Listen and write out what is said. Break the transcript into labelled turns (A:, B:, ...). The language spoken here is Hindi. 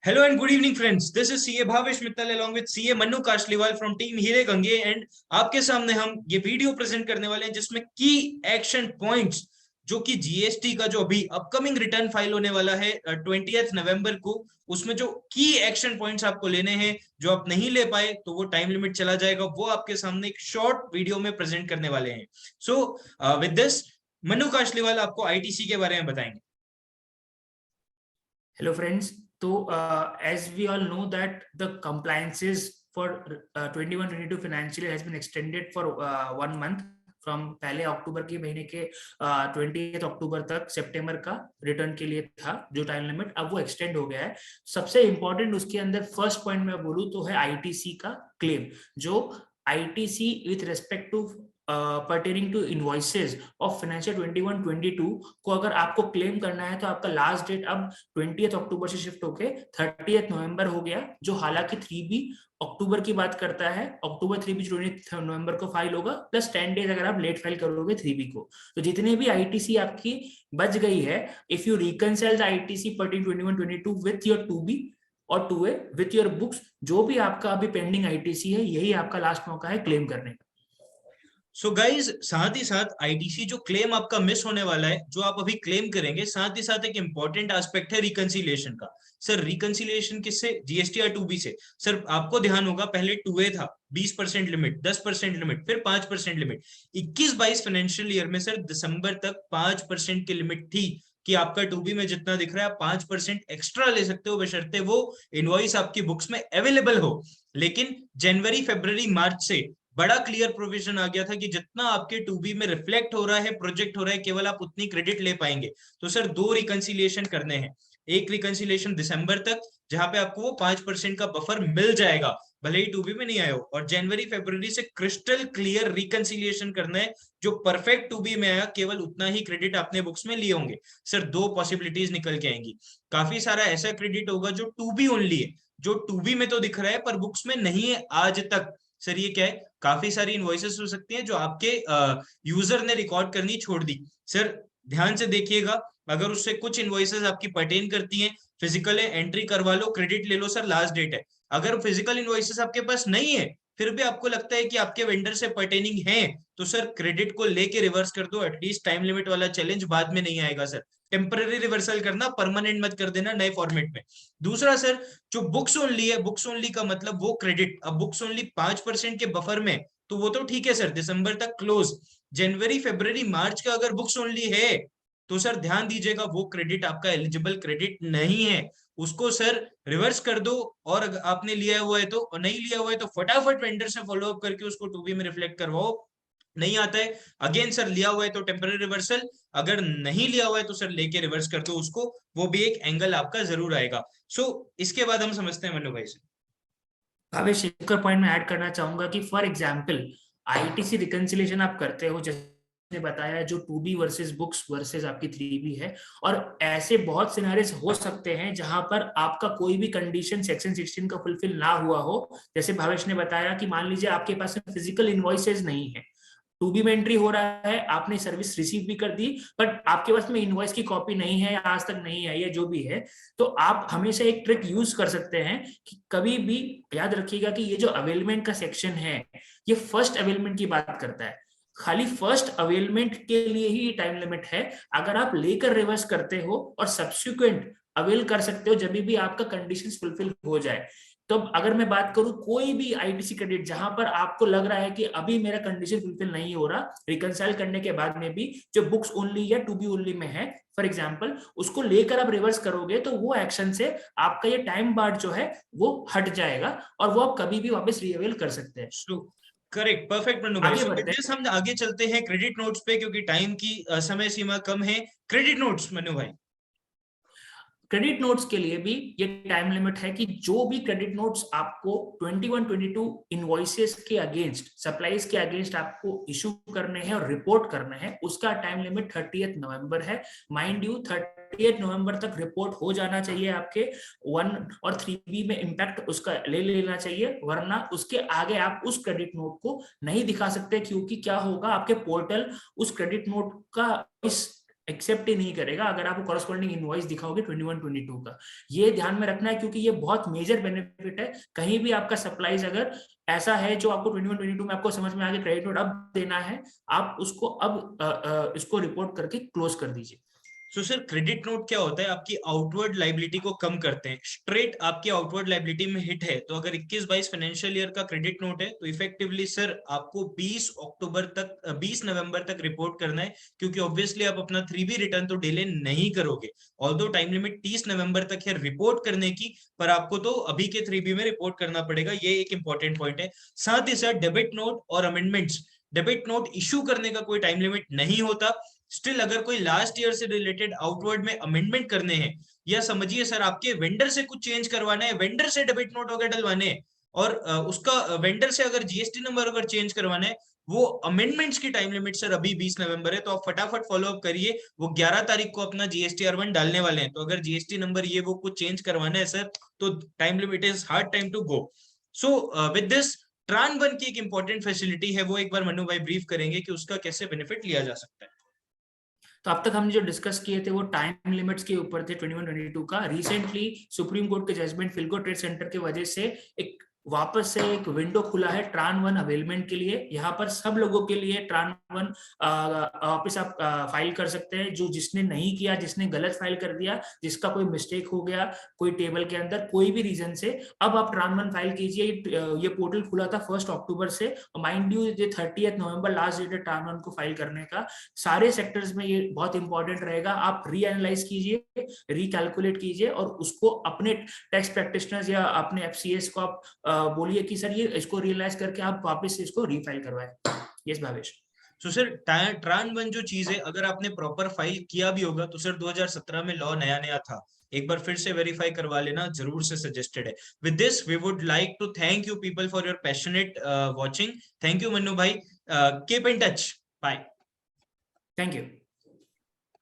A: Hello and good evening, friends. This is CA Bhavesh Mittal along with CA Manu Kashliwal from Team हीरे गंगे and आपके सामने हम ये वीडियो प्रेजेंट करने वाले हैं जिसमें की एक्शन पॉइंट्स जो कि जीएसटी का जो अभी अपकमिंग रिटर्न फाइल होने वाला है 20 नवंबर को, उसमें जो की एक्शन पॉइंट्स आपको लेने हैं, जो आप नहीं ले पाए तो वो टाइम लिमिट चला जाएगा, वो आपके सामने एक शॉर्ट वीडियो में प्रेजेंट करने वाले हैं. सो विद दिस मनु काशलीवाल आपको आईटीसी के बारे में बताएंगे.
B: Hello friends. So as we all know that the compliances for 21-22 financial year has been extended for 1 month from पहले अक्टूबर के महीने के 20 अक्टूबर तक सितंबर का रिटर्न के लिए था जो टाइम लिमिट, अब वो एक्सटेंड हो गया है. सबसे इम्पोर्टेंट उसके अंदर फर्स्ट पॉइंट मैं बोलूँ तो है आईटीसी का क्लेम. जो ITC with respect to pertaining to invoices of financial 21-22 को अगर आपको क्लेम करना है तो आपका लास्ट डेट अब 20 अक्टूबर से शिफ्ट होके 30 नवंबर हो गया, जो हालांकि 3B अक्टूबर की बात करता है. अक्टूबर 3B 20 नवंबर को फाइल होगा प्लस 10 डेज अगर आप लेट फाइल करोगे 3B को. तो जितने भी आईटीसी आपकी बच गई है, if you reconcile the ITC pertaining 21-22 with your 2B और 2A विथ योर बुक्स, जो भी आपका अभी पेंडिंग आईटीसी है, यही आपका लास्ट मौका है क्लेम करने का.
A: सो गाइज, साथ ही साथ आईटीसी जो क्लेम आपका मिस होने वाला है, जो आप अभी क्लेम करेंगे, साथ ही साथ एक इंपॉर्टेंट एस्पेक्ट है रिकंसिलिएशन का. सर रिकंसिलिएशन किससे? जीएसटी या 2B से. सर आपको ध्यान होगा, पहले 2A था, 20% लिमिट, 10% लिमिट, फिर 5% लिमिट. 21-22 फाइनेंशियल ईयर में सर दिसंबर तक 5% की लिमिट थी कि आपका 2B में जितना दिख रहा है आप 5% एक्स्ट्रा ले सकते हो, बशर्ते वो इनवॉइस आपकी बुक्स में अवेलेबल हो. लेकिन जनवरी, फरवरी, मार्च से बड़ा क्लियर प्रोविजन आ गया था कि जितना आपके 2B में रिफ्लेक्ट हो रहा है, प्रोजेक्ट हो रहा है, केवल आप उतनी क्रेडिट ले पाएंगे. तो सर 2 रिकंसिलिएशन करने हैं. एक रिकंसिलिएशन दिसंबर तक जहां पे आपको वो 5% का बफर मिल जाएगा, भले ही 2B में नहीं आए हो, और जनवरी फरवरी से क्रिस्टल क्लियर रिकंसिलिएशन करना है. जो परफेक्ट 2B में आया, केवल उतना ही क्रेडिट आपने बुक्स में लिए होंगे. सर 2 पॉसिबिलिटीज निकल के आएंगी. काफी सारा ऐसा क्रेडिट होगा जो 2B ओनली है, जो 2B में तो दिख रहा है पर बुक्स में नहीं है आज तक. सर ये क्या है? काफी सारी इनवॉइसेस हो सकती हैं जो आपके यूजर ने रिकॉर्ड करनी छोड़ दी. सर ध्यान से देखिएगा, अगर उससे कुछ इनवॉइसेस आपकी पर्टेन करती हैं, फिजिकल है, एंट्री करवा लो, क्रेडिट ले लो, सर लास्ट डेट है. अगर फिजिकल इनवॉइसेस आपके पास नहीं है, फिर भी आपको लगता है कि आपके वेंडर से पर्टेनिंग है, तो सर क्रेडिट को लेके रिवर्स कर दो. एटलीस्ट टाइम लिमिट वाला चैलेंज बाद में नहीं आएगा. सर टेम्पररी रिवर्सल करना, परमानेंट मत कर देना नए फॉर्मेट में. दूसरा सर, जो बुक्स ओनली है, बुक्स ओनली का मतलब वो क्रेडिट, अब बुक्स ओनली 5% के बफर में, तो वो तो ठीक है सर, दिसंबर तक क्लोज. जनवरी, फरवरी, मार्च का अगर बुक्स ओनली है तो सर ध्यान दीजिएगा, वो क्रेडिट आपका एलिजिबल क्रेडिट नहीं है. उसको सर रिवर्स कर दो, और अगर आपने लिया हुआ है तो, और नहीं लिया हुआ है तो फटाफट वेंडर से फॉलो अप करके उसको 2B में रिफ्लेक्ट करवाओ. नहीं आता है, अगेन सर लिया हुआ है तो टेम्पररी रिवर्सल, अगर नहीं लिया हुआ है तो सर लेके रिवर्स कर दो उसको, वो भी एक एंगल आपका जरूर आएगा. सो इसके बाद हम समझते हैं मनु भाई से.
B: भावेश, एक और पॉइंट मैं ऐड करना चाहूंगा कि फॉर एग्जांपल आईटीसी रिकंसिलिएशन आप करते हो, जैसे बताया, जो 2B वर्सेस बुक्स वर्सेस आपकी 3B है, और ऐसे बहुत सिनेरियोस हो सकते हैं जहां पर आपका कोई भी कंडीशन सेक्शन 16 का फुलफिल ना हुआ हो. जैसे भावेश ने बताया कि मान लीजिए आपके पास फिजिकल इनवॉइसेज नहीं है, 2B में एंट्री हो रहा है, आपने सर्विस रिसीव भी कर दी, बट आपके पास में इनवॉइस की कॉपी नहीं है, आज तक नहीं है, या जो भी है, तो आप हमेशा एक ट्रिक यूज कर सकते हैं कि कभी भी याद रखिएगा कि ये जो अवेलमेंट का सेक्शन है, ये फर्स्ट अवेलमेंट की बात करता है. खाली फर्स्ट अवेलमेंट के लिए ही टाइम लिमिट है. अगर आप लेकर रिवर्स करते हो और सब्सिक्वेंट अवेल कर सकते हो जब भी आपका कंडीशन फुलफिल हो जाए. तो अगर मैं बात करूं कोई भी आईटीसी क्रेडिट जहां पर आपको लग रहा है कि अभी मेरा कंडीशन फुलफिल नहीं हो रहा, रिकंसाइल करने के बाद में भी जो बुक्स ओनली या 2B ओनली में है फॉर एग्जांपल, उसको लेकर आप रिवर्स करोगे तो वो एक्शन से आपका ये टाइम बार्ड जो है वो हट जाएगा और वो आप कभी भी वापस रीअवेल कर सकते हैं.
A: करेक्ट, परफेक्ट मनु भाई.
B: आगे
A: सो
B: बढ़ते हैं.
A: हम आगे चलते हैं क्रेडिट नोट्स पे, क्योंकि टाइम की समय सीमा कम है. क्रेडिट नोट्स मनु भाई.
B: क्रेडिट नोट्स के लिए भी ये टाइम लिमिट है कि जो भी क्रेडिट नोट्स आपको 21-22 इनवॉइसेस के अगेंस्ट, सप्लाईज के अगेंस्ट आपको इशू करने हैं और रिपोर्ट करने हैं, उसका टाइम लिमिट 30 नवंबर है. माइंड यू 30 नवंबर तक रिपोर्ट हो जाना चाहिए आपके 1 और 3B में इम्पैक्ट उसका ले लेना चाहिए, वरना उसके आगे आप उस क्रेडिट नोट को नहीं दिखा सकते, क्योंकि क्या होगा, आपके पोर्टल उस क्रेडिट नोट का इस एक्सेप्ट ही नहीं करेगा अगर आपको कॉरस्पॉन्डिंग इनवॉइस दिखाओगे 21-22 का। ये ध्यान में रखना है क्योंकि ये बहुत मेजर बेनिफिट है। कहीं भी आपका सप्लाईज अगर ऐसा है जो आपको 21-22 में आपको समझ में आ गया क्रेडिट नोट अब देना है, आप उसको अब इसको रिपोर्ट करके क्लोज कर दीजिए।
A: सो सर क्रेडिट नोट क्या होता है, आपकी आउटवर्ड लाइबिलिटी को कम करते हैं, स्ट्रेट आपकी आउटवर्ड लाइबिलिटी में हिट है। तो अगर 21-22 फाइनेंशियल ईयर का क्रेडिट नोट है तो इफेक्टिवली सर आपको 20 नवंबर तक रिपोर्ट करना है, क्योंकि ऑब्वियसली आप अपना 3B रिटर्न तो डिले नहीं करोगे। ऑल्दो टाइम लिमिट 30 नवंबर तक है रिपोर्ट करने की, पर आपको तो अभी के 3B में रिपोर्ट करना पड़ेगा। ये एक इंपॉर्टेंट पॉइंट है। साथ ही साथ डेबिट नोट और अमेंडमेंट्स, डेबिट नोट इश्यू करने का कोई टाइम लिमिट नहीं होता। स्टिल अगर कोई लास्ट ईयर से रिलेटेड आउटवर्ड में अमेंडमेंट करने हैं, या समझिए सर आपके वेंडर से कुछ चेंज करवाना है, वेंडर से डेबिट नोट वगैरह डलवाने हैं, और उसका वेंडर से अगर जीएसटी नंबर अगर चेंज करवाना है, वो अमेंडमेंट्स की टाइम लिमिट सर अभी 20 नवंबर है। तो आप फटाफट फॉलो अप करिए, वो 11 तारीख को अपना GSTR1 डालने वाले हैं। तो अगर जीएसटी नंबर ये वो कुछ चेंज करवाना है सर, तो time limit is hard time to go. So with this ट्रान 1 की एक इंपॉर्टेंट फैसिलिटी है, वो एक बार मनु भाई ब्रीफ करेंगे कि उसका कैसे बेनिफिट लिया जा सकता है।
B: तो अब तक हमने जो डिस्कस किए थे वो टाइम लिमिट्स के ऊपर थे 21-22 का। रिसेंटली सुप्रीम कोर्ट के जजमेंट फिल्को ट्रेड सेंटर की वजह से एक वापस से एक विंडो खुला है ट्रान 1 अवेलमेंट के लिए। यहाँ पर सब लोगों के लिए ट्रान 1 वापस आप फाइल कर सकते हैं। जो जिसने नहीं किया, जिसने गलत फाइल कर दिया, जिसका कोई मिस्टेक हो गया कोई टेबल के अंदर कोई भी रीजन से, अब आप ट्रान 1 फाइल कीजिए। ये पोर्टल खुला था 1 अक्टूबर से, माइंड यू ये 30 नवंबर लास्ट डेट है ट्रान 1 को फाइल करने का। सारे सेक्टर्स में ये बहुत इंपॉर्टेंट रहेगा। आप रीएनालाइज कीजिए, रिकैलकुलेट कीजिए और उसको अपने टैक्स प्रैक्टिशनर्स या अपने एफसीएस को आप बोलिए कि सर ये इसको रियलाइज करके आप वापस से इसको रीफाइल करवाएं। यस भावेश।
A: तो सर ट्रान 1 जो चीज है, अगर आपने प्रॉपर फाइल किया भी होगा तो सर 2017 में लॉ नया नया था, एक बार फिर से वेरीफाई करवा लेना जरूर से सजेस्टेड है। With this we would like to thank you people for your passionate watching. Thank you Mannu भाई, keep in touch, bye.
B: Thank you.